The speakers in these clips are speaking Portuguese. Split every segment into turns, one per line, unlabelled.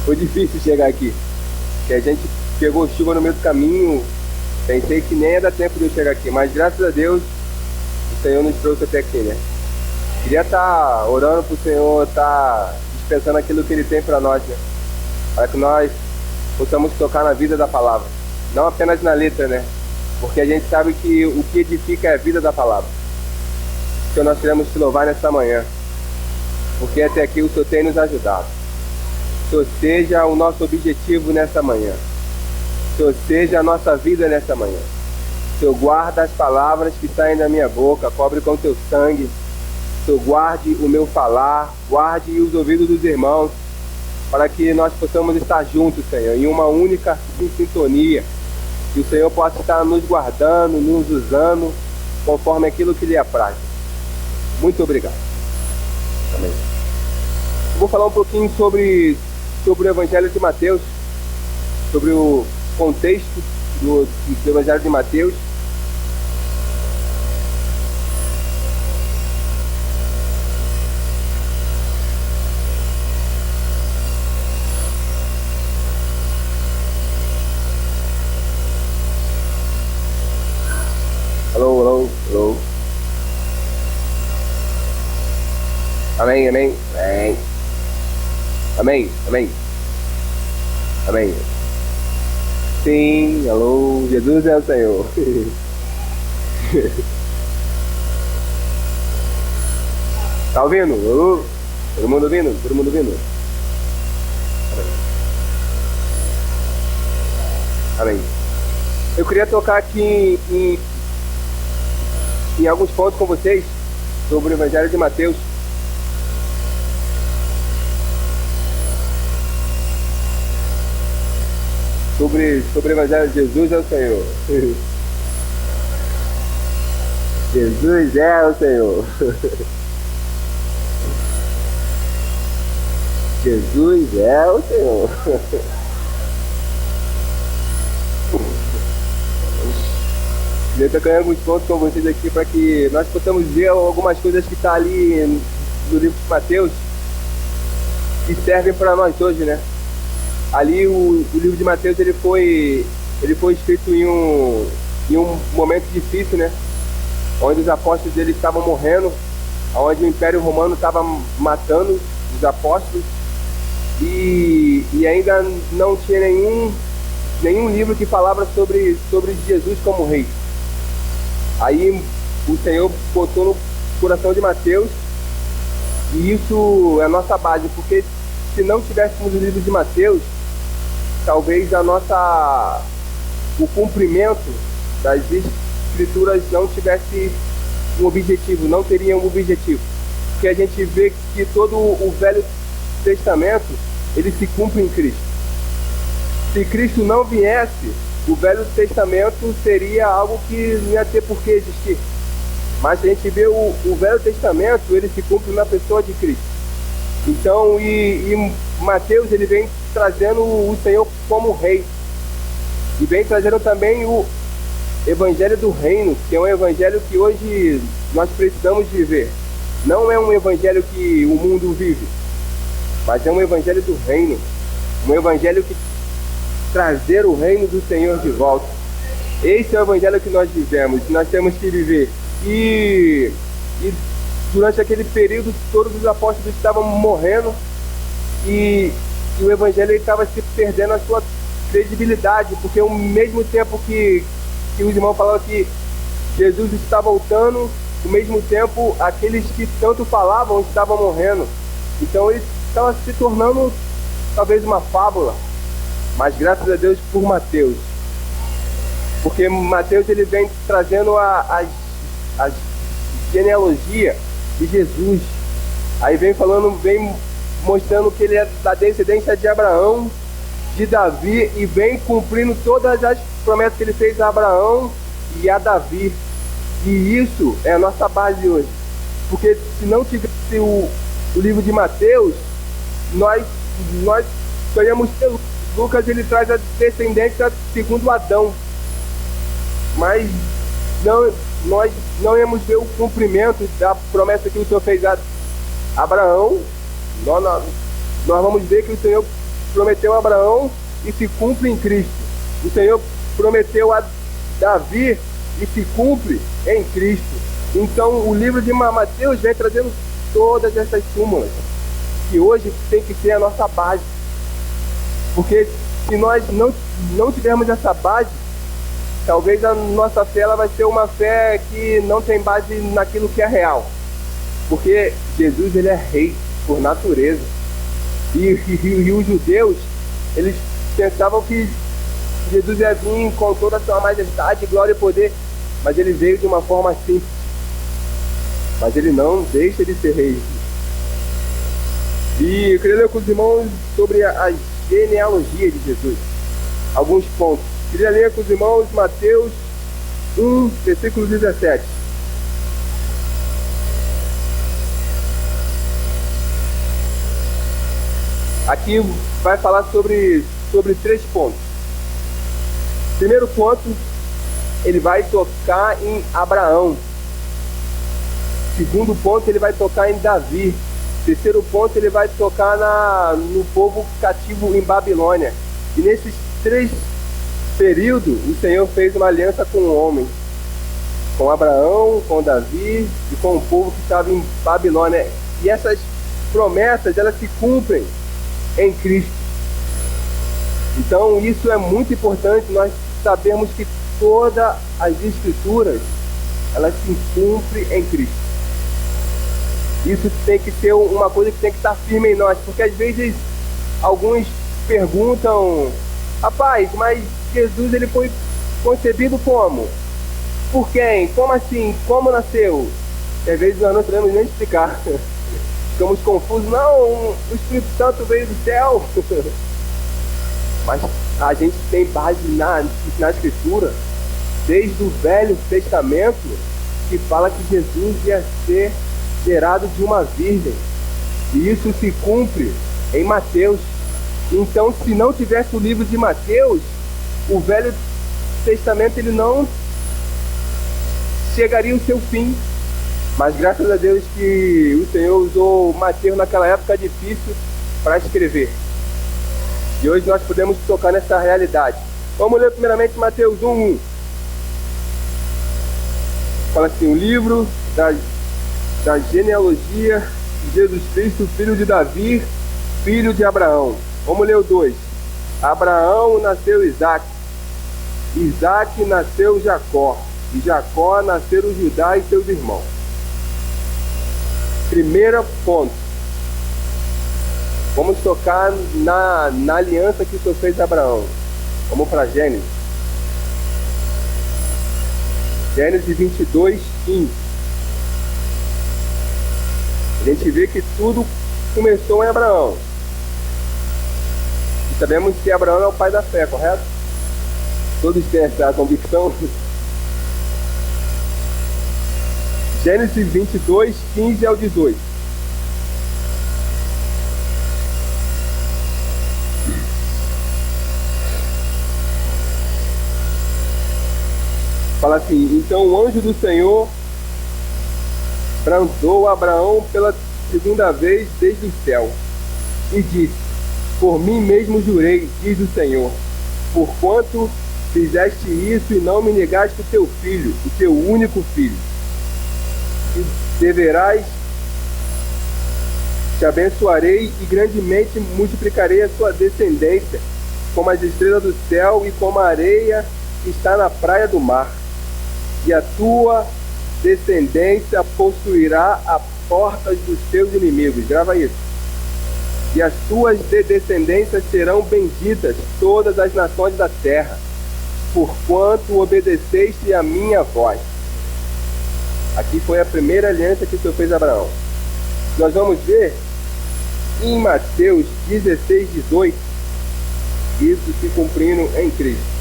Foi difícil chegar aqui, que a gente pegou chuva no meio do caminho. Pensei que nem ia dar tempo de eu chegar aqui, mas graças a Deus o Senhor nos trouxe até aqui, né? Queria estar orando para o Senhor estar dispensando aquilo que Ele tem para nós, né? Para que nós possamos tocar na vida da palavra, não apenas na letra, né? Porque a gente sabe que o que edifica é a vida da palavra. Então nós queremos te louvar nesta manhã, porque até aqui o Senhor tem nos ajudado. O Senhor seja o nosso objetivo nesta manhã. O Senhor seja a nossa vida nesta manhã. O Senhor guarda as palavras que saem da minha boca, cobre com teu sangue. O Senhor guarde o meu falar, guarde os ouvidos dos irmãos, para que nós possamos estar juntos, Senhor, em uma única sintonia. Que o Senhor possa estar nos guardando, nos usando, conforme aquilo que lhe apraz. Muito obrigado. Amém. Eu vou falar um pouquinho sobre o Evangelho de Mateus, sobre o contexto do Evangelho de Mateus. Alô, alô, alô. Amém, amém, amém. Amém, amém. Amém. Sim, alô, Jesus é o Senhor. Tá ouvindo? Alô? Todo mundo ouvindo? Todo mundo ouvindo? Amém. Eu queria tocar aqui em alguns pontos com vocês sobre o Evangelho de Mateus. Sobre o Evangelho de Jesus é o Senhor. Jesus é o Senhor. Jesus é o Senhor. Eu estou ganhando alguns pontos com vocês aqui para que nós possamos ver algumas coisas que estão ali no livro de Mateus que servem para nós hoje, né? Ali o livro de Mateus ele foi escrito em um momento difícil, né? Onde os apóstolos eles estavam morrendo, onde o Império Romano estava matando os apóstolos e ainda não tinha nenhum livro que falava sobre Jesus como rei. Aí o Senhor botou no coração de Mateus, e isso é a nossa base, porque se não tivéssemos o livro de Mateus, talvez o cumprimento das escrituras não tivesse um objetivo, não teria um objetivo. Porque a gente vê que todo o Velho Testamento, ele se cumpre em Cristo. Se Cristo não viesse, o Velho Testamento seria algo que não ia ter por que existir. Mas a gente vê o Velho Testamento, ele se cumpre na pessoa de Cristo. Então, e Mateus, ele vem trazendo o Senhor como rei. E vem trazendo também o Evangelho do Reino, que é um evangelho que hoje nós precisamos viver. Não é um evangelho que o mundo vive, mas é um evangelho do reino. Um evangelho que trazer o reino do Senhor de volta. Esse é o evangelho que nós vivemos, que nós temos que viver. E durante aquele período, todos os apóstolos estavam morrendo e o evangelho estava se perdendo a sua credibilidade, porque ao mesmo tempo que os irmãos falavam que Jesus está voltando, ao mesmo tempo aqueles que tanto falavam estavam morrendo. Então ele estava se tornando talvez uma fábula, mas graças a Deus por Mateus, porque Mateus ele vem trazendo a genealogia de Jesus. Aí vem mostrando que ele é da descendência de Abraão, de Davi, e vem cumprindo todas as promessas que ele fez a Abraão e a Davi. E isso é a nossa base hoje, porque se não tivesse o livro de Mateus, nós só íamos ter Lucas. Ele traz a descendência segundo Adão, mas nós não íamos ver o cumprimento da promessa que o Senhor fez a Abraão. Nós vamos ver que o Senhor prometeu a Abraão e se cumpre em Cristo. O Senhor prometeu a Davi e se cumpre em Cristo. Então o livro de Mateus vem trazendo todas essas súmulas, que hoje tem que ser a nossa base. Porque se nós não tivermos essa base, talvez a nossa fé ela vai ser uma fé que não tem base naquilo que é real. Porque Jesus ele é rei por natureza. E os judeus, eles pensavam que Jesus ia vir com toda a sua majestade, glória e poder, mas ele veio de uma forma simples. Mas ele não deixa de ser rei. E eu queria ler com os irmãos sobre a genealogia de Jesus. Alguns pontos. Queria ler com os irmãos Mateus 1, versículo 17. Aqui vai falar sobre 3 pontos. Primeiro ponto, ele vai tocar em Abraão. Segundo ponto, ele vai tocar em Davi. Terceiro ponto, ele vai tocar no povo cativo em Babilônia. E nesses 3 períodos, o Senhor fez uma aliança com o homem. Com Abraão, com Davi e com o povo que estava em Babilônia. E essas promessas, elas se cumprem em Cristo. Então isso é muito importante, nós sabemos que todas as escrituras elas se cumprem em Cristo. Isso tem que ser uma coisa que tem que estar firme em nós, porque às vezes alguns perguntam: rapaz, mas Jesus ele foi concebido como? Por quem? Como assim? Como nasceu? E às vezes nós não sabemos nem explicar. Ficamos confusos. Não, o Espírito Santo veio do céu. Mas a gente tem base na Escritura, desde o Velho Testamento, que fala que Jesus ia ser gerado de uma virgem. E isso se cumpre em Mateus. Então, se não tivesse o livro de Mateus, o Velho Testamento ele não chegaria ao seu fim. Mas graças a Deus que o Senhor usou Mateus naquela época difícil para escrever. E hoje nós podemos tocar nessa realidade. Vamos ler primeiramente Mateus 1:1. Fala assim: o livro da genealogia de Jesus Cristo, filho de Davi, filho de Abraão. Vamos ler o 2. Abraão nasceu Isaque. Isaque nasceu Jacó. E Jacó nasceram Judá e seus irmãos. Primeiro ponto. Vamos tocar na aliança que o Senhor fez a Abraão. Vamos para Gênesis. Gênesis 22:15. A gente vê que tudo começou em Abraão. E sabemos que Abraão é o pai da fé, correto? Todos têm essa convicção. Gênesis 22:15 ao 18. Fala assim: então o anjo do Senhor brandou Abraão pela segunda vez desde o céu e disse: por mim mesmo jurei, diz o Senhor, porquanto fizeste isso e não me negaste o teu filho, o teu único filho. E deverás, te abençoarei e grandemente multiplicarei a sua descendência, como as estrelas do céu e como a areia que está na praia do mar. E a tua descendência possuirá as portas dos teus inimigos. Grava isso. E as tuas descendências serão benditas todas as nações da terra, porquanto obedeceste a minha voz. Aqui foi a primeira aliança que o Senhor fez a Abraão. Nós vamos ver em Mateus 16:18 isso se cumprindo em Cristo.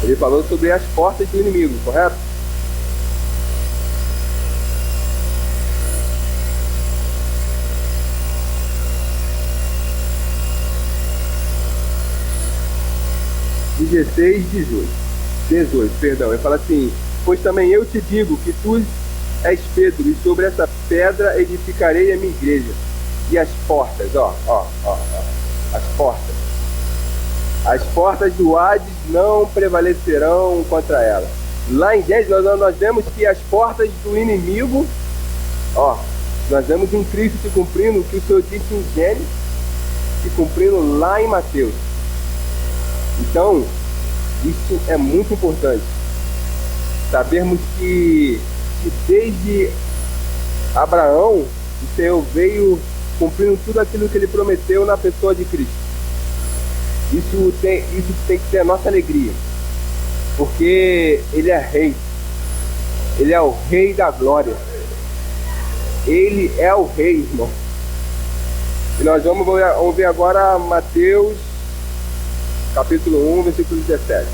Ele falou sobre as portas do inimigo, correto? Ele fala assim: pois também eu te digo que tu és Pedro, e sobre essa pedra edificarei a minha igreja. E as portas, as portas do Hades não prevalecerão contra ela. Lá em Gênesis nós vemos que as portas do inimigo, nós vemos em Cristo se cumprindo o que o Senhor disse em Gênesis, se cumprindo lá em Mateus. Então, isso é muito importante. Sabermos que desde Abraão, o Senhor veio cumprindo tudo aquilo que Ele prometeu na pessoa de Cristo. Isso tem que ser a nossa alegria, porque Ele é Rei. Ele é o Rei da glória. Ele é o Rei, irmão. E nós vamos ver agora Mateus, capítulo 1, versículo 17.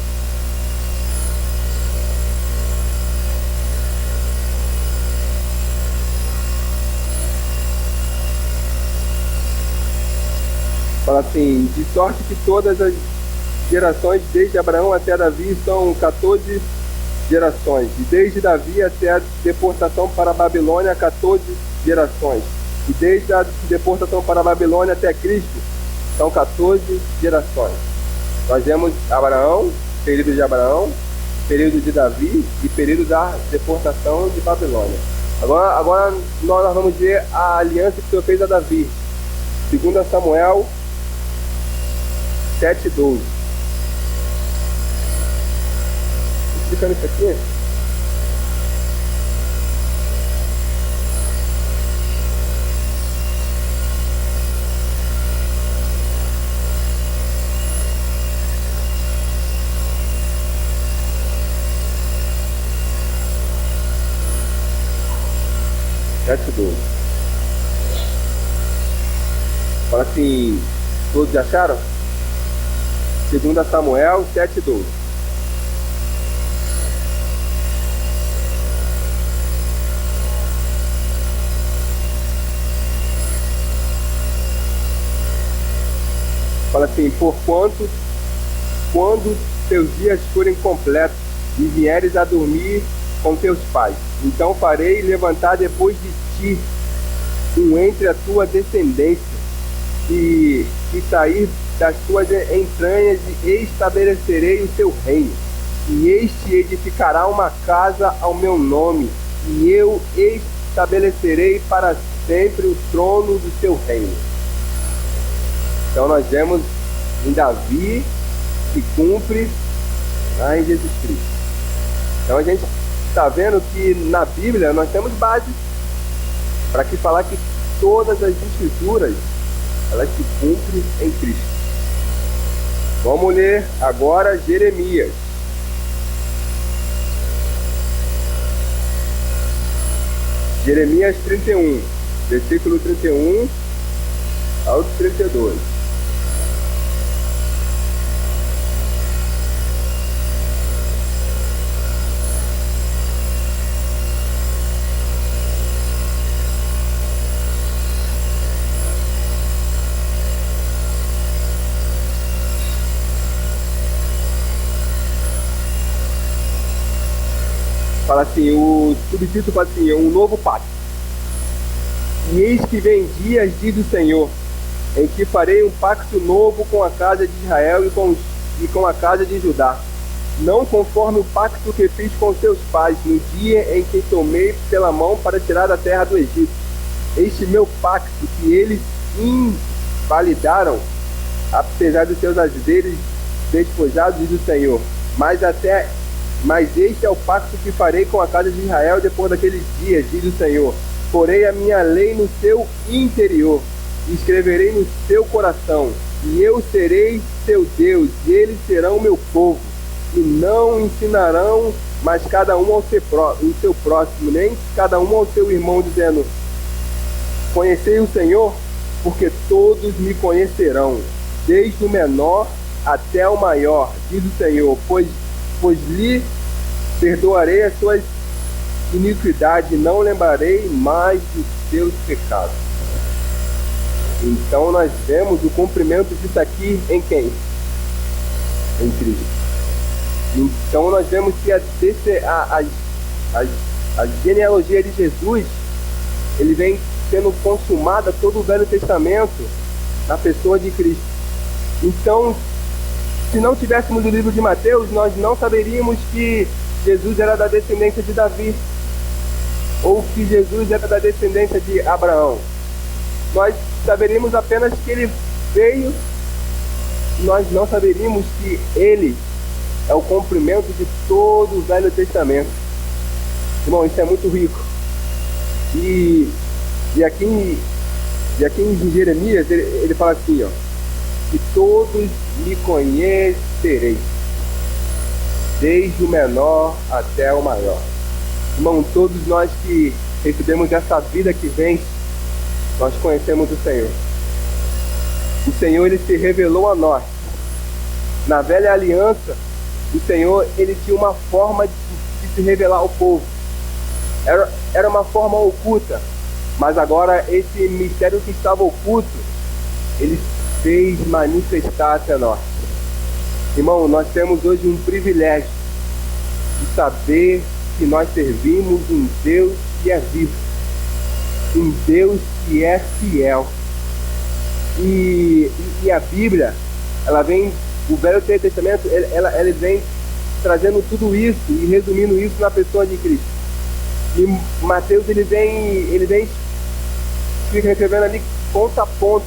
Fala assim: de sorte que todas as gerações, desde Abraão até Davi, são 14 gerações. E desde Davi até a deportação para a Babilônia, 14 gerações. E desde a deportação para a Babilônia até Cristo, são 14 gerações. Nós vemos Abraão, período de Abraão, período de Davi e período da deportação de Babilônia. Agora nós vamos ver a aliança que o Senhor fez a Davi. 2 Samuel 7:12. Explicando isso aqui. Fala assim, todos acharam? 2 Samuel 7:12. Fala assim: porquanto, quando teus dias forem completos e vieres a dormir com teus pais, então farei levantar depois de ti um entre a tua descendência e sair das tuas entranhas, e estabelecerei o teu reino, e este edificará uma casa ao meu nome, e eu estabelecerei para sempre o trono do teu reino. Então nós vemos em Davi que cumpre lá em Jesus Cristo. Então a gente está vendo que na Bíblia nós temos base para que falar que todas as escrituras elas se cumprem em Cristo. Vamos ler agora Jeremias. Jeremias 31, versículo 31 ao 32. Fala assim, o subtítulo fala assim: um novo pacto. E eis que vem dias, diz o Senhor, em que farei um pacto novo com a casa de Israel e com a casa de Judá, não conforme o pacto que fiz com seus pais no dia em que tomei pela mão para tirar da terra do Egito. Este meu pacto que eles invalidaram, apesar dos seus haveres despojados, diz o Senhor. Mas este é o pacto que farei com a casa de Israel depois daqueles dias, diz o Senhor. Porei a minha lei no seu interior, escreverei no seu coração, e eu serei seu Deus, e eles serão meu povo. E não ensinarão mais cada um ao seu próximo, nem cada um ao seu irmão, dizendo: conhecei o Senhor, porque todos me conhecerão, desde o menor até o maior, diz o Senhor, pois lhe perdoarei as suas iniquidades e não lembrarei mais dos seus pecados. Então nós vemos o cumprimento disso aqui em quem? Em Cristo. Então nós vemos que as A genealogia de Jesus, ele vem sendo consumada todo o Velho Testamento na pessoa de Cristo. Então, se não tivéssemos o livro de Mateus, nós não saberíamos que Jesus era da descendência de Davi, ou que Jesus era da descendência de Abraão. Nós saberíamos apenas que ele veio, nós não saberíamos que ele é o cumprimento de todo o Velho Testamento. Irmão, isso é muito rico. E aqui em Jeremias, ele fala assim, ó: que todos me conhecereis, desde o menor até o maior. Irmão, todos nós que recebemos essa vida que vem, nós conhecemos o Senhor. O Senhor, ele se revelou a nós. Na velha aliança, o Senhor, ele tinha uma forma de se revelar ao povo. Era uma forma oculta, mas agora esse mistério que estava oculto, ele fez manifestar até nós. Irmão, nós temos hoje um privilégio de saber que nós servimos um Deus que é vivo, um Deus que é fiel. E a Bíblia, ela vem, o Velho Testamento, ela vem trazendo tudo isso e resumindo isso na pessoa de Cristo. E Mateus, ele vem fica escrevendo ali ponto a ponto.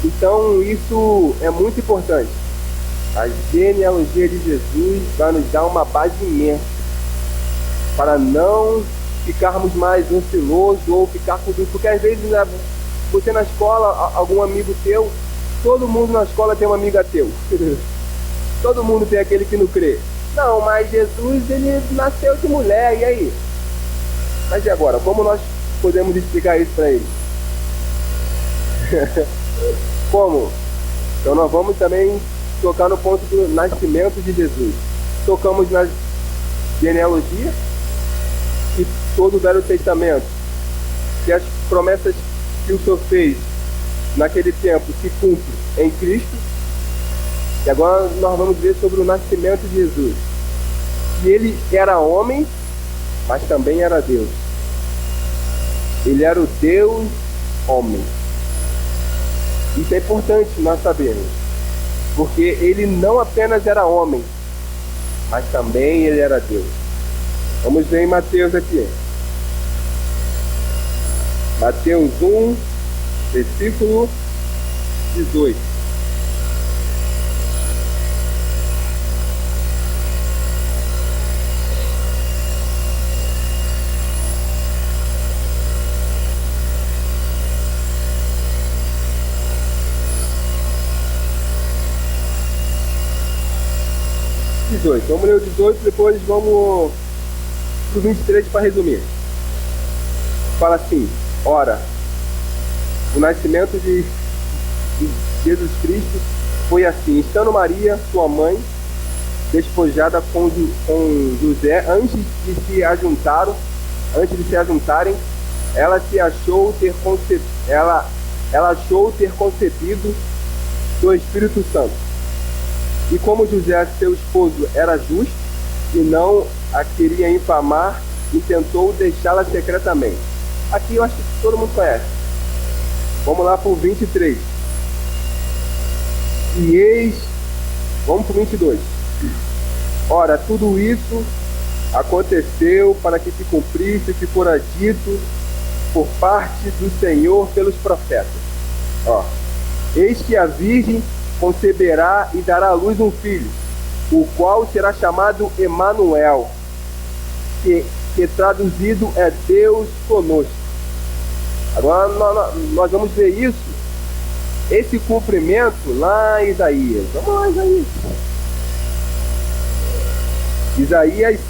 Então isso é muito importante. A genealogia de Jesus vai nos dar uma base imensa para não ficarmos mais ansiosos ou ficar com dúvida. Porque às vezes, né, você na escola, algum amigo teu, todo mundo na escola tem um amigo ateu. Todo mundo tem aquele que não crê. Não, mas Jesus, ele nasceu de mulher, e aí? Mas e agora? Como nós podemos explicar isso para ele? Como? Então nós vamos também tocar no ponto do nascimento de Jesus. Tocamos na genealogia e todo o Velho Testamento, que as promessas que o Senhor fez naquele tempo se cumprem em Cristo. E agora nós vamos ver sobre o nascimento de Jesus. Que ele era homem, mas também era Deus. Ele era o Deus homem. Isso é importante nós sabermos, porque ele não apenas era homem, mas também ele era Deus. Vamos ver em Mateus aqui. Mateus 1, versículo 18. Vamos ler o 18, depois vamos para o 23 para resumir. Fala assim: ora, o nascimento de Jesus Cristo foi assim: estando Maria, sua mãe, despojada com José, antes de se ajuntarem, ela achou ter concebido do Espírito Santo. E como José, seu esposo, era justo e não a queria infamar, intentou deixá-la secretamente. Aqui eu acho que todo mundo conhece. Vamos lá para o 23. Vamos para o 22. Ora, tudo isso aconteceu para que se cumprisse o que fora dito por parte do Senhor pelos profetas. Eis que a virgem conceberá e dará à luz um filho, o qual será chamado Emanuel, que traduzido é Deus conosco. Agora nós vamos ver isso, esse cumprimento lá em Isaías. Vamos lá, Isaías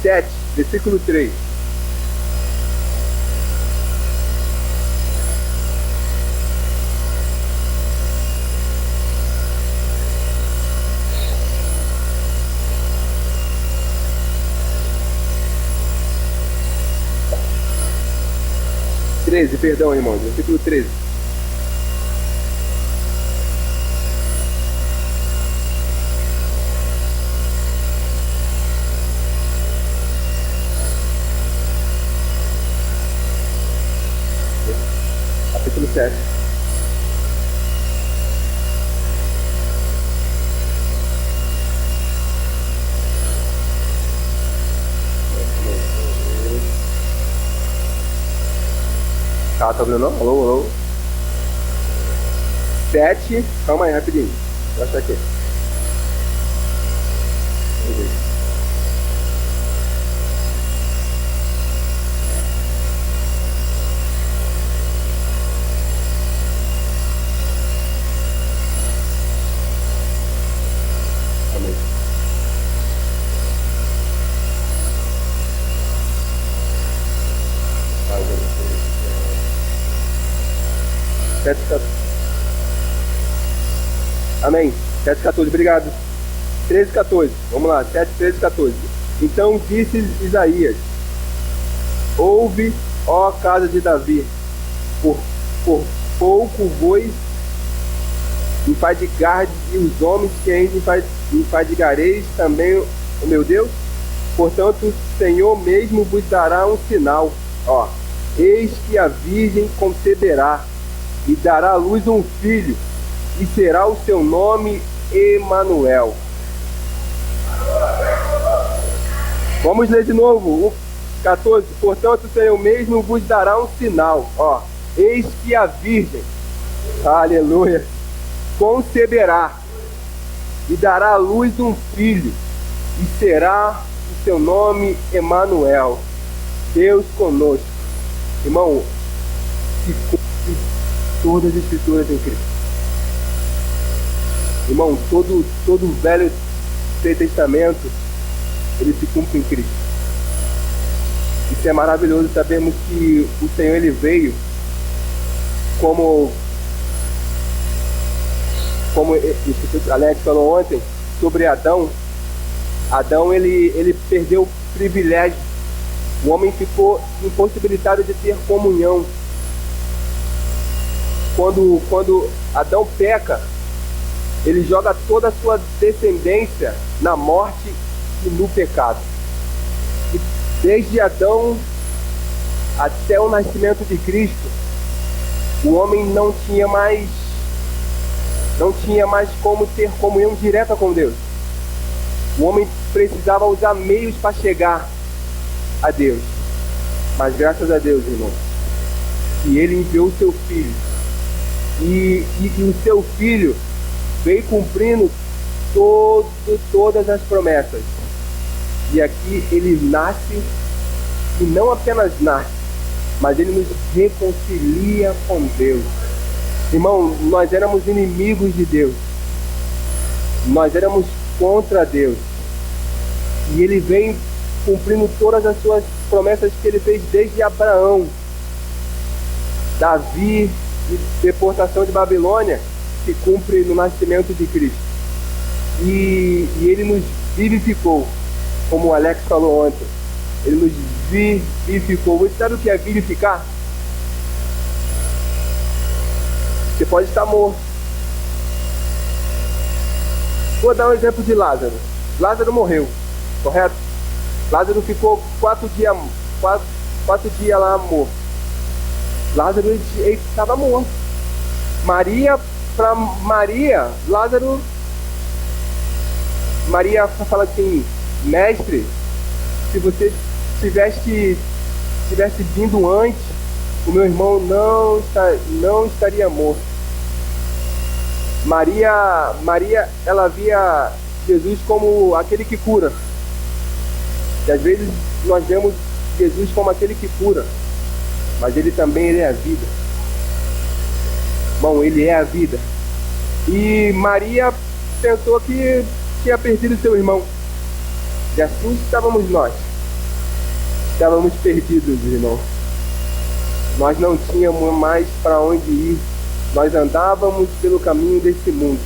7, versículo 3. Perdão, irmãos, versículo 13. 7. Tá ouvindo não? Alô, alô. 7. Calma aí, rapidinho. Vou achar aqui. Vamos ver. Amém. Amém. 7:14, obrigado. 13:14, vamos lá, 7, 13, 14. Então disse Isaías: ouve, ó casa de Davi, por pouco vos enfadigardes, e os homens que ainda enfadigareis também o meu Deus. Portanto, o Senhor mesmo vos dará um sinal. Ó, eis que a virgem conceberá e dará à luz um filho, e será o seu nome Emanuel. Vamos ler de novo o 14. Portanto, o Senhor mesmo vos dará um sinal. Ó, eis que a virgem, aleluia, conceberá e dará à luz um filho, e será o seu nome Emanuel, Deus conosco. Irmão, se cumpre todas as escrituras em Cristo. Irmão, todo o Velho Testamento, ele se cumpre em Cristo. Isso é maravilhoso, sabermos que o Senhor, ele veio como Alex falou ontem sobre Adão. Adão, ele perdeu o privilégio. O homem ficou impossibilitado de ter comunhão. Quando Adão peca, ele joga toda a sua descendência na morte e no pecado. E desde Adão até o nascimento de Cristo, o homem não tinha mais como ter comunhão direta com Deus. O homem precisava usar meios para chegar a Deus. Mas graças a Deus, irmão, que ele enviou o seu filho. E o seu filho veio cumprindo todas as promessas. E aqui ele nasce, e não apenas nasce, mas ele nos reconcilia com Deus. Irmão, nós éramos inimigos de Deus. Nós éramos contra Deus. E ele vem cumprindo todas as suas promessas que ele fez desde Abraão, Davi e deportação de Babilônia, se cumpre no nascimento de Cristo. E ele nos vivificou, como o Alex falou ontem. Ele nos vivificou. Você sabe o que é vivificar? Você pode estar morto. Vou dar um exemplo de Lázaro. Lázaro morreu, correto? Lázaro ficou 4 dias lá morto. Lázaro, ele estava morto. Maria fala assim: mestre, se você tivesse vindo antes, o meu irmão não estaria morto. Maria, ela via Jesus como aquele que cura. E às vezes nós vemos Jesus como aquele que cura, mas ele é a vida. Bom, ele é a vida. E Maria pensou que tinha perdido seu irmão. E assim estávamos nós. Estávamos perdidos, irmão. Nós não tínhamos mais para onde ir. Nós andávamos pelo caminho desse mundo.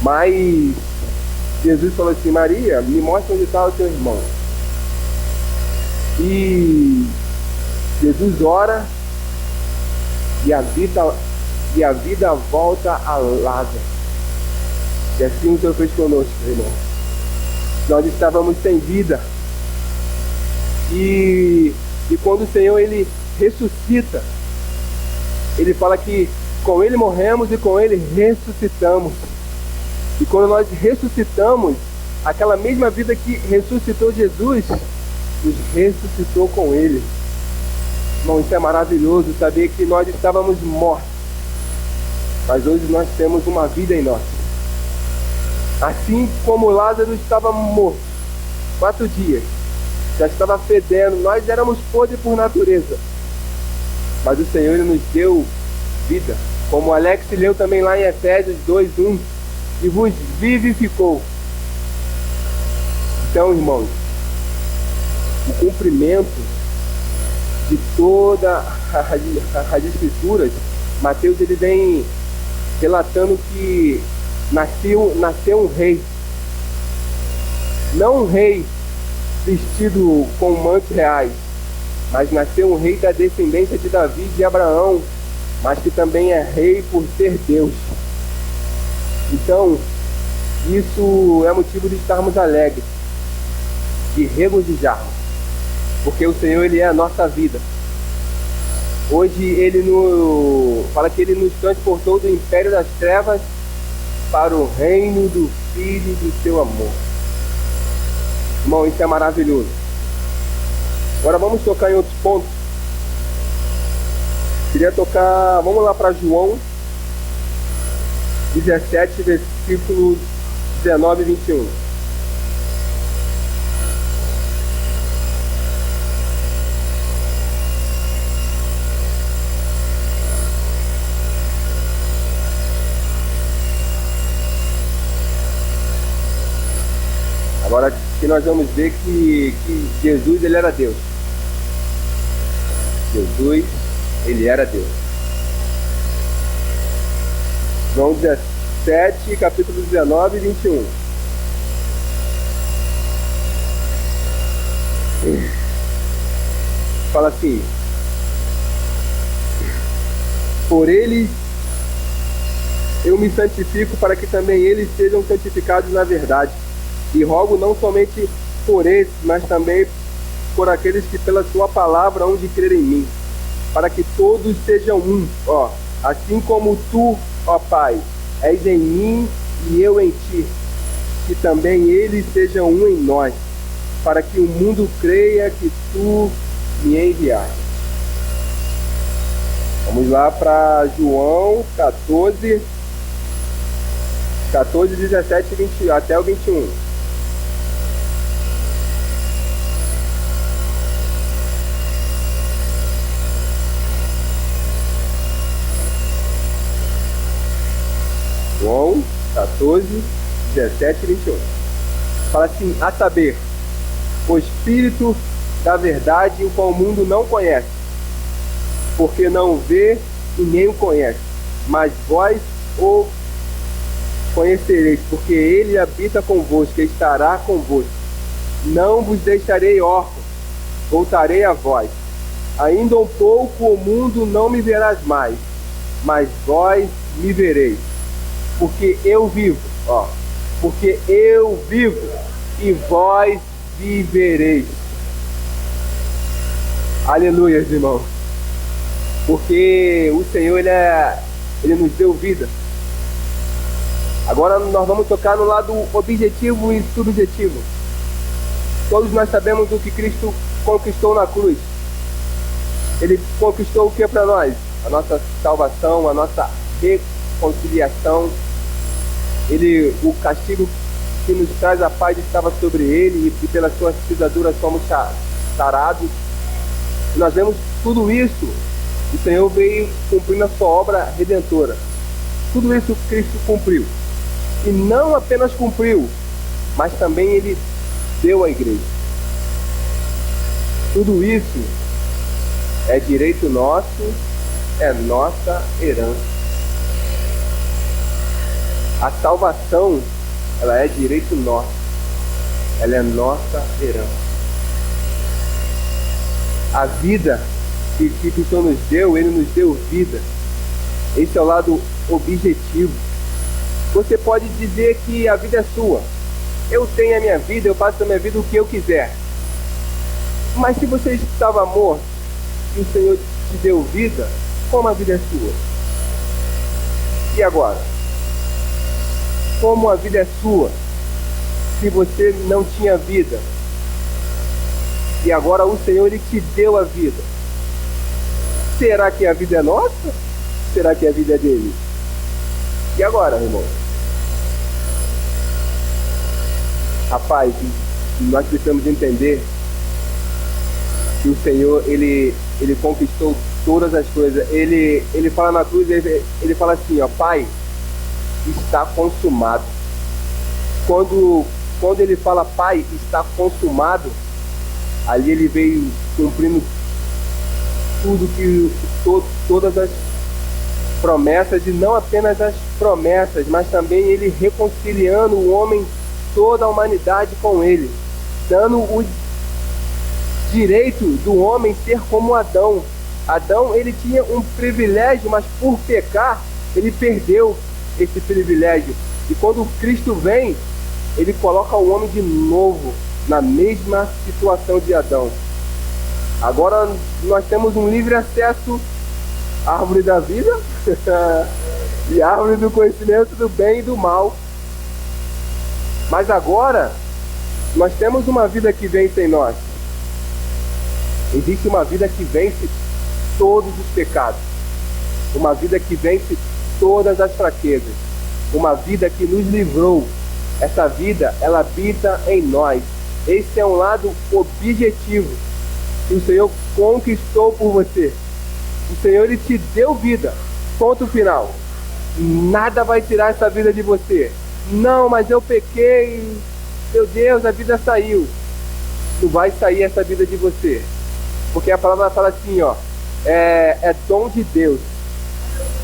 Mas Jesus falou assim: Maria, me mostra onde está o teu irmão. E Jesus ora, e a vida volta a Lázaro. E assim o Senhor fez conosco, irmão. Nós estávamos sem vida. E quando o Senhor, ele ressuscita, ele fala que com ele morremos e com ele ressuscitamos. E quando nós ressuscitamos, aquela mesma vida que ressuscitou Jesus, nos ressuscitou com ele. Irmão, isso é maravilhoso, saber que nós estávamos mortos, mas hoje nós temos uma vida em nós. Assim como Lázaro estava morto, 4 dias, já estava fedendo, nós éramos podres por natureza, mas o Senhor, ele nos deu vida, como o Alex leu também lá em Efésios 2:1, e vos vivificou. Então, irmãos, o cumprimento de toda as escrituras, Mateus, ele vem relatando que nasceu um rei, não um rei vestido com mantos reais, mas nasceu um rei da descendência de Davi e de Abraão, mas que também é rei por ser Deus. Então, isso é motivo de estarmos alegres, de regozijarmos, porque o Senhor, ele é a nossa vida. Hoje ele fala que ele nos transportou do império das trevas para o reino do Filho do seu amor. Irmão, isso é maravilhoso. Agora vamos tocar em outros pontos. Queria tocar, vamos lá para João 17, versículos 19 e 21. Agora que nós vamos ver que Jesus, ele era Deus. Jesus, ele era Deus. João 17, capítulo 19 e 21. Fala assim: por eles eu me santifico, para que também eles sejam santificados na verdade. E rogo não somente por esses, mas também por aqueles que pela sua palavra hão de crer em mim, para que todos sejam um, assim como tu, ó Pai, és em mim e eu em ti, que também eles sejam um em nós, para que o mundo creia que tu me enviaste. Vamos lá para João 14, 17 e 20, até o 21. João 14, 17 e 21. Fala assim: a saber, o Espírito da verdade, o qual o mundo não conhece, porque não vê e nem o conhece, mas vós o conhecereis, porque ele habita convosco e estará convosco. Não vos deixarei órfãos, voltarei a vós. Ainda um pouco o mundo não me verás mais, mas vós me vereis. Porque eu vivo, porque eu vivo e vós vivereis. Aleluia, irmão. Porque o Senhor, ele nos deu vida. Agora nós vamos tocar no lado objetivo e subjetivo. Todos nós sabemos o que Cristo conquistou na cruz. Ele conquistou o que para nós? A nossa salvação, a nossa reconciliação. O castigo que nos traz a paz estava sobre ele, e pelas suas pisaduras somos sarados. Nós vemos tudo isso. O Senhor veio cumprindo a sua obra redentora. Tudo isso Cristo cumpriu. E não apenas cumpriu, mas também ele deu à igreja. Tudo isso é direito nosso, é nossa herança. A salvação, ela é direito nosso, ela é nossa herança. A vida que o Senhor nos deu, ele nos deu vida. Esse é o lado objetivo. Você pode dizer que a vida é sua. Eu tenho a minha vida, eu faço a minha vida o que eu quiser. Mas se você estava morto e o Senhor te deu vida, como a vida é sua? E agora? Como a vida é sua se você não tinha vida? E agora o Senhor, Ele te deu a vida. Será que a vida é nossa? Será que a vida é dele? E agora, irmão? Rapaz, nós precisamos entender que o Senhor, Ele conquistou todas as coisas. Ele fala na cruz, ele fala assim, ó, Pai, está consumado. Quando ele fala, Pai, está consumado, ali ele veio cumprindo todas as promessas, e não apenas as promessas, mas também ele reconciliando o homem, toda a humanidade com ele, dando o direito do homem ser como Adão. Adão, ele tinha um privilégio, mas por pecar, ele perdeu esse privilégio. E quando Cristo vem, ele coloca o homem de novo na mesma situação de Adão. Agora nós temos um livre acesso à árvore da vida e à árvore do conhecimento do bem e do mal. Mas agora nós temos uma vida que vence em nós. Existe uma vida que vence todos os pecados, uma vida que vence todas as fraquezas, uma vida que nos livrou. Essa vida, ela habita em nós. Esse é um lado objetivo que o Senhor conquistou por você. O Senhor, Ele te deu vida. Ponto final. Nada vai tirar essa vida de você. Não, mas eu pequei. Meu Deus, a vida saiu. Não vai sair essa vida de você. Porque a palavra fala assim, ó. É dom de Deus.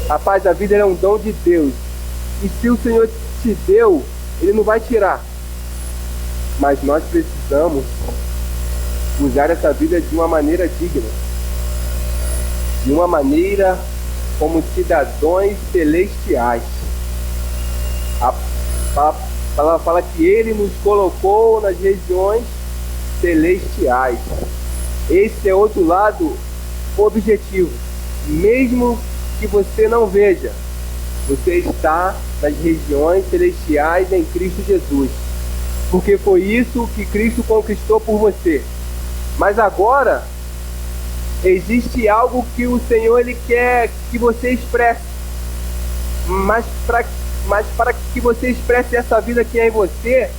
Rapaz, a vida é um dom de Deus. E se o Senhor te deu, Ele não vai tirar. Mas nós precisamos usar essa vida de uma maneira digna. De uma maneira como cidadãos celestiais. A palavra fala que Ele nos colocou nas regiões celestiais. Esse é outro lado objetivo. Mesmo que você não veja, você está nas regiões celestiais em Cristo Jesus. Porque foi isso que Cristo conquistou por você. Mas agora, existe algo que o Senhor, Ele quer que você expresse. Mas para que você expresse essa vida que é em você,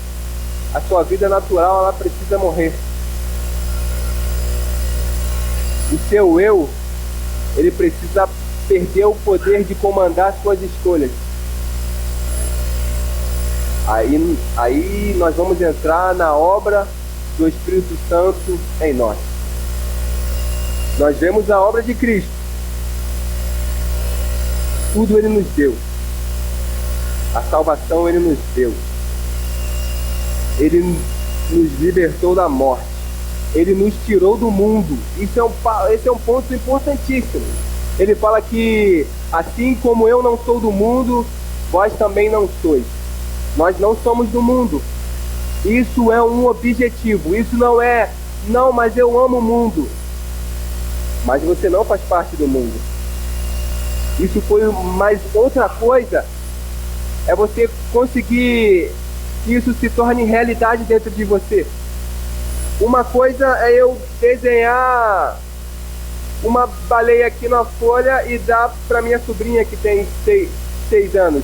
a sua vida natural, ela precisa morrer. O seu eu, ele precisa perder o poder de comandar suas escolhas. Aí nós vamos entrar na obra do Espírito Santo em nós. Nós vemos a obra de Cristo. Tudo Ele nos deu. A salvação Ele nos deu. Ele nos libertou da morte. Ele nos tirou do mundo. Esse é um ponto importantíssimo. Ele fala que assim como eu não sou do mundo, vós também não sois. Nós não somos do mundo. Isso é um objetivo. Isso não é, não, mas eu amo o mundo. Mas você não faz parte do mundo. Isso foi mais outra coisa. É você conseguir que isso se torne realidade dentro de você. Uma coisa é eu desenhar uma baleia aqui na folha e dar para minha sobrinha que tem 6 anos.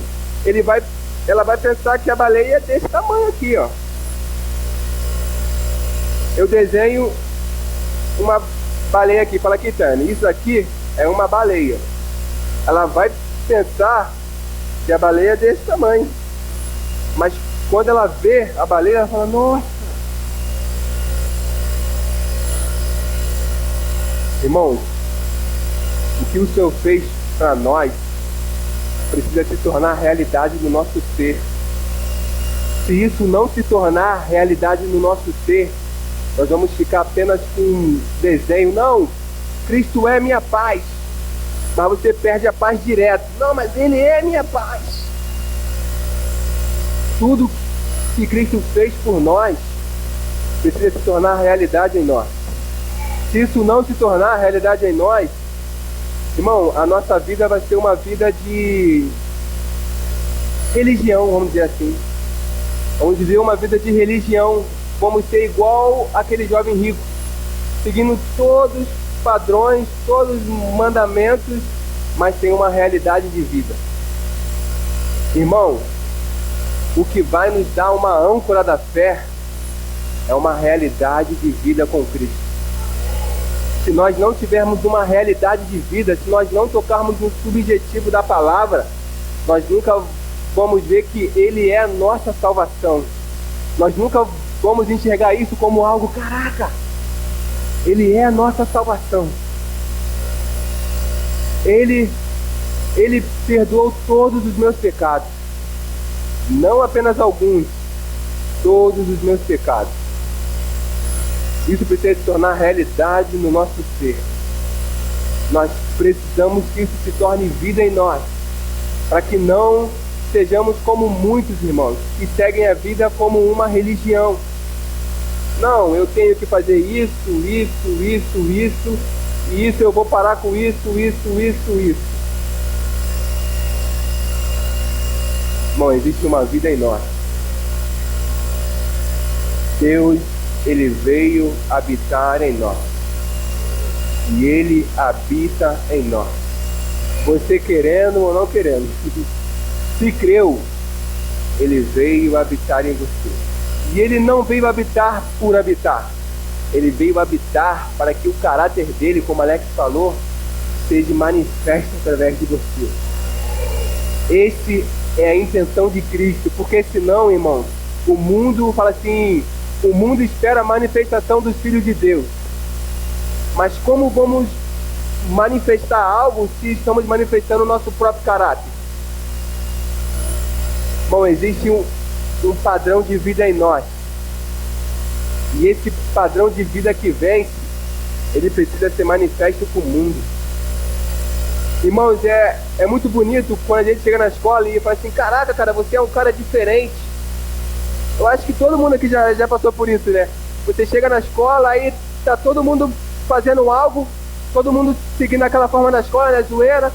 Ela vai pensar que a baleia é desse tamanho aqui, ó. Eu desenho uma baleia aqui, fala aqui, Tânia, isso aqui é uma baleia. Ela vai pensar que a baleia é desse tamanho. Mas quando ela vê a baleia, ela fala, nossa. Irmãos, o que o Senhor fez para nós precisa se tornar realidade no nosso ser. Se isso não se tornar realidade no nosso ser, nós vamos ficar apenas com um desenho. Não, Cristo é minha paz. Mas você perde a paz direto. Não, mas Ele é minha paz. Tudo que Cristo fez por nós precisa se tornar realidade em nós. Se isso não se tornar realidade em nós, Irmão, a nossa vida vai ser uma vida de religião, vamos dizer assim. Vamos viver uma vida de religião. Vamos ser igual aquele jovem rico, seguindo todos os padrões, todos os mandamentos, mas tem uma realidade de vida. Irmão, o que vai nos dar uma âncora da fé é uma realidade de vida com Cristo. Se nós não tivermos uma realidade de vida, se nós não tocarmos no subjetivo da palavra, nós nunca vamos ver que Ele é a nossa salvação. Nós nunca vamos enxergar isso como algo, caraca, Ele é a nossa salvação. Ele perdoou todos os meus pecados. Não apenas alguns, todos os meus pecados. Isso precisa se tornar realidade no nosso ser. Nós precisamos que isso se torne vida em nós, para que não sejamos como muitos irmãos, que seguem a vida como uma religião. Não, eu tenho que fazer isso, e isso eu vou parar com isso. Irmão, existe uma vida em nós. Deus, Ele veio habitar em nós. E Ele habita em nós. Você querendo ou não querendo. Se creu, Ele veio habitar em você. E Ele não veio habitar por habitar. Ele veio habitar para que o caráter dele, como Alex falou, seja manifesto através de você. Esse é a intenção de Cristo. Porque senão, irmão, o mundo fala assim, o mundo espera a manifestação dos filhos de Deus. Mas como vamos manifestar algo se estamos manifestando o nosso próprio caráter? Bom, existe um padrão de vida em nós. E esse padrão de vida que vence, ele precisa ser manifesto com o mundo. Irmãos, é muito bonito quando a gente chega na escola e fala assim, caraca, cara, você é um cara diferente. Eu acho que todo mundo aqui já passou por isso, né? Você chega na escola, aí tá todo mundo fazendo algo, todo mundo seguindo aquela forma na escola, né? Zoeira,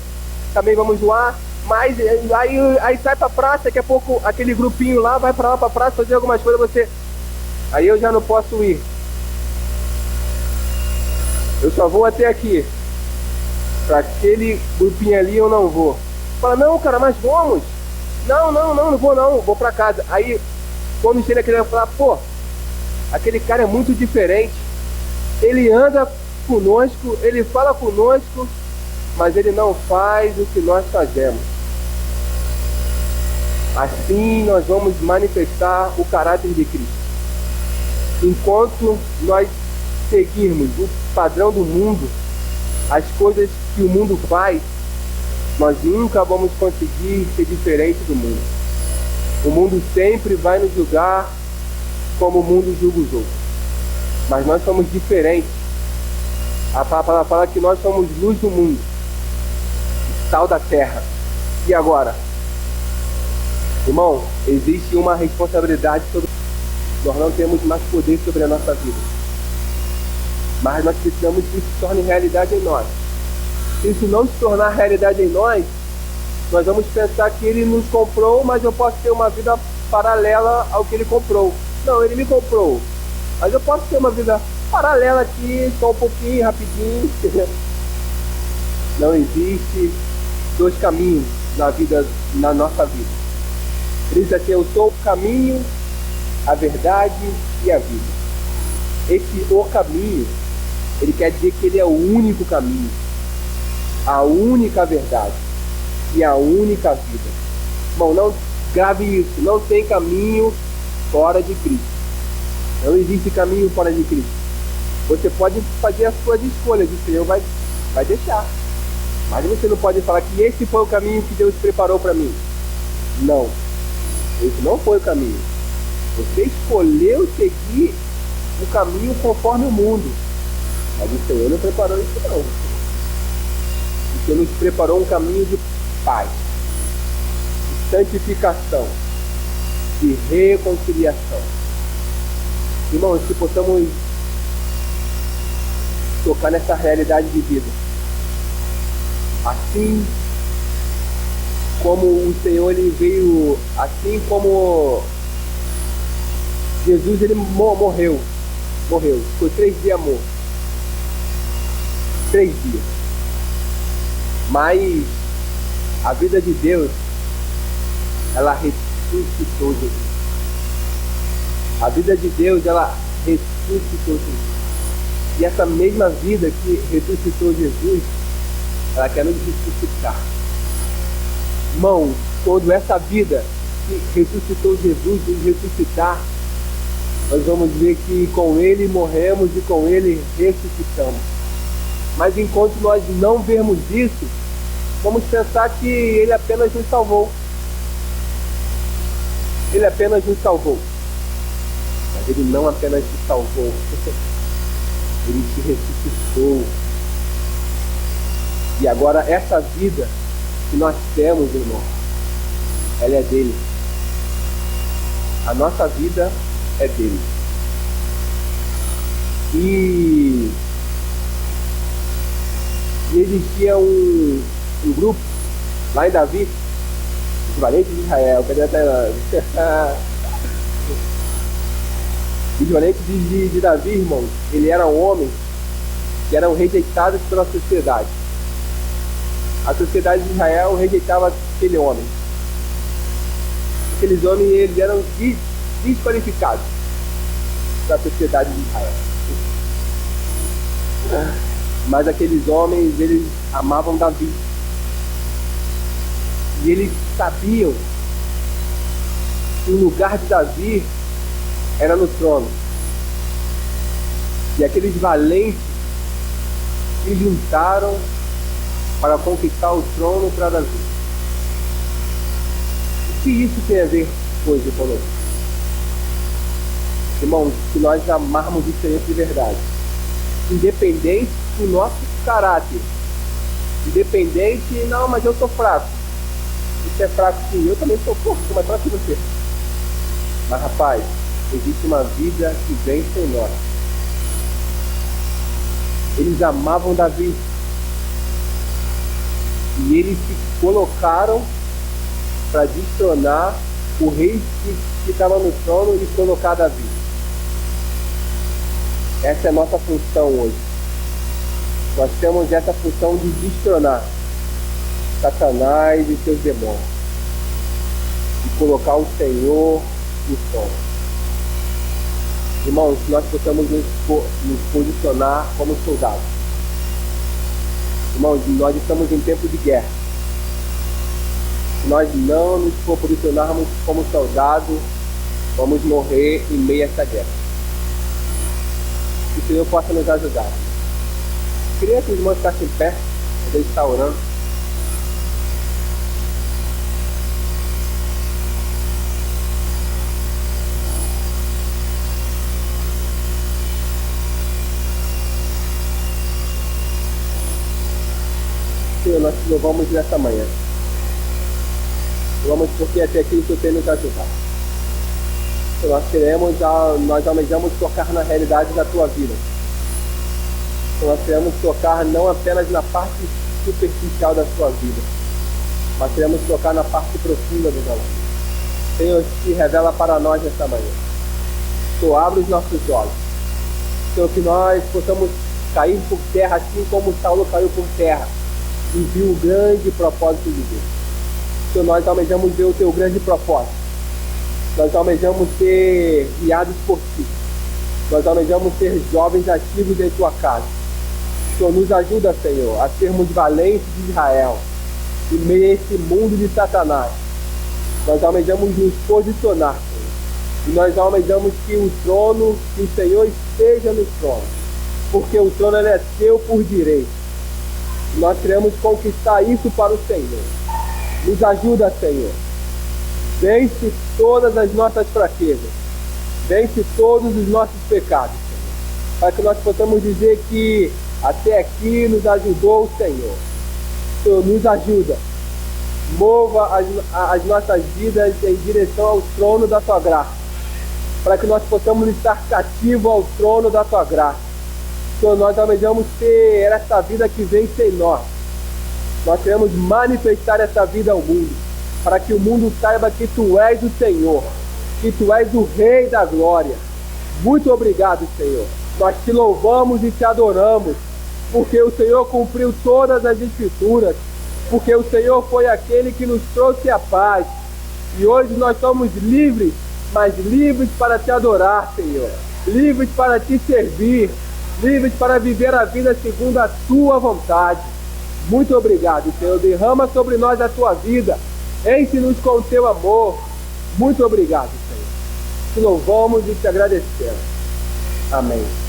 também vamos zoar. Mas aí sai pra praça, daqui a pouco aquele grupinho lá vai pra lá pra praça fazer algumas coisas, você... Aí eu já não posso ir. Eu só vou até aqui. Pra aquele grupinho ali eu não vou. Fala, não, cara, mas vamos. Não vou não, vou pra casa. Aí, quando chega aquele, vai falar, pô, aquele cara é muito diferente. Ele anda conosco, ele fala conosco, mas ele não faz o que nós fazemos. Assim nós vamos manifestar o caráter de Cristo. Enquanto nós seguirmos o padrão do mundo, as coisas que o mundo faz, nós nunca vamos conseguir ser diferente do mundo. O mundo sempre vai nos julgar como o mundo julga os outros. Mas nós somos diferentes. A palavra fala que nós somos luz do mundo, sal da terra. E agora? Irmão, existe uma responsabilidade sobre nós. Nós não temos mais poder sobre a nossa vida. Mas nós precisamos que isso se torne realidade em nós. Se isso não se tornar realidade em nós, nós vamos pensar que Ele nos comprou, mas eu posso ter uma vida paralela ao que Ele comprou. Não, Ele me comprou, mas eu posso ter uma vida paralela aqui, só um pouquinho, rapidinho. Não existe dois caminhos na nossa vida. Ele diz assim, eu sou o caminho, a verdade e a vida. Esse o caminho, ele quer dizer que ele é o único caminho, a única verdade e a única vida. Bom, não grave isso, não tem caminho fora de Cristo. Não existe caminho fora de Cristo. Você pode fazer as suas escolhas, o Senhor vai deixar. Mas você não pode falar que esse foi o caminho que Deus preparou para mim. Não, esse não foi o caminho. Você escolheu seguir o caminho conforme o mundo. Mas o Senhor não preparou isso não. O Senhor nos preparou um caminho de paz, de santificação, de reconciliação. Irmãos, se possamos tocar nessa realidade de vida, Assim como o Senhor, ele veio, assim como Jesus, ele morreu, ficou 3 dias morto, 3 dias, mas a vida de Deus, ela ressuscitou Jesus. A vida de Deus, ela ressuscitou Jesus. E essa mesma vida que ressuscitou Jesus, ela quer nos ressuscitar. Irmão, quando essa vida que ressuscitou Jesus nos ressuscitar, nós vamos ver que com Ele morremos e com Ele ressuscitamos. Mas enquanto nós não vermos isso, vamos pensar que Ele apenas nos salvou. Ele apenas nos salvou. Mas Ele não apenas te salvou. Ele te ressuscitou. E agora essa vida que nós temos, irmão, ela é dele. A nossa vida é dele. E existia um grupo lá em Davi, os valentes de Israel, cadê até os valentes de Davi, irmão, ele era um homem que eram rejeitados pela sociedade. A sociedade de Israel rejeitava aquele homem. Aqueles homens, eles eram desqualificados da sociedade de Israel. Mas aqueles homens, eles amavam Davi. E eles sabiam que o lugar de Davi era no trono. E aqueles valentes se juntaram para conquistar o trono para Davi. O que isso tem a ver hoje conosco? Irmãos, se nós amarmos o Senhor de verdade, independente do nosso caráter, independente, não, mas eu sou fraco. Você é fraco sim, eu também sou forte, mas fraco que você. Mas rapaz, existe uma vida que vence em nós. Eles amavam Davi. E eles se colocaram para destronar o rei que estava no trono e colocar Davi. Essa é a nossa função hoje. Nós temos essa função de destronar Satanás e seus demônios. E colocar o Senhor no trono. Irmãos, nós possamos nos posicionar como soldados. Irmãos, nós estamos em tempo de guerra. Se nós não nos posicionarmos como soldados, vamos morrer em meio a essa guerra. Que o Senhor possa nos ajudar. Queria que os irmãos ficassem em pé, a gente está orando. Senhor, nós te louvamos nessa manhã. Louvamos porque até aqui o Senhor tem nos ajudado. Senhor, nós almejamos tocar na realidade da tua vida. Senhor, nós queremos tocar não apenas na parte superficial da sua vida, mas queremos tocar na parte profunda do valor. Senhor, se revela para nós nessa manhã. Senhor, abre os nossos olhos. Senhor, que nós possamos cair por terra assim como Saulo caiu por terra e viu o grande propósito de Deus. Senhor, nós almejamos ver o teu grande propósito. Nós almejamos ser guiados por ti. Nós almejamos ser jovens ativos em tua casa. Senhor, nos ajuda, Senhor, a sermos valentes de Israel, em meio a esse mundo de Satanás. Nós almejamos nos posicionar, Senhor. E nós almejamos que o trono, que o Senhor esteja no trono. Porque o trono ele é teu por direito. Nós queremos conquistar isso para o Senhor. Nos ajuda, Senhor. Vence todas as nossas fraquezas. Vence todos os nossos pecados, Senhor. Para que nós possamos dizer que até aqui nos ajudou o Senhor. Senhor, nos ajuda. Mova as nossas vidas em direção ao trono da tua graça. Para que nós possamos estar cativos ao trono da tua graça. Senhor, nós almejamos ter essa vida que vence em nós. Nós queremos manifestar essa vida ao mundo, para que o mundo saiba que Tu és o Senhor, que Tu és o Rei da Glória. Muito obrigado, Senhor. Nós Te louvamos e Te adoramos, porque o Senhor cumpriu todas as Escrituras, porque o Senhor foi aquele que nos trouxe a paz. E hoje nós somos livres, mas livres para Te adorar, Senhor. Livres para Te servir, livres para viver a vida segundo a Tua vontade. Muito obrigado, Senhor. Derrama sobre nós a Tua vida. Enche-nos com o Teu amor. Muito obrigado, Senhor. Te louvamos e Te agradecemos. Amém.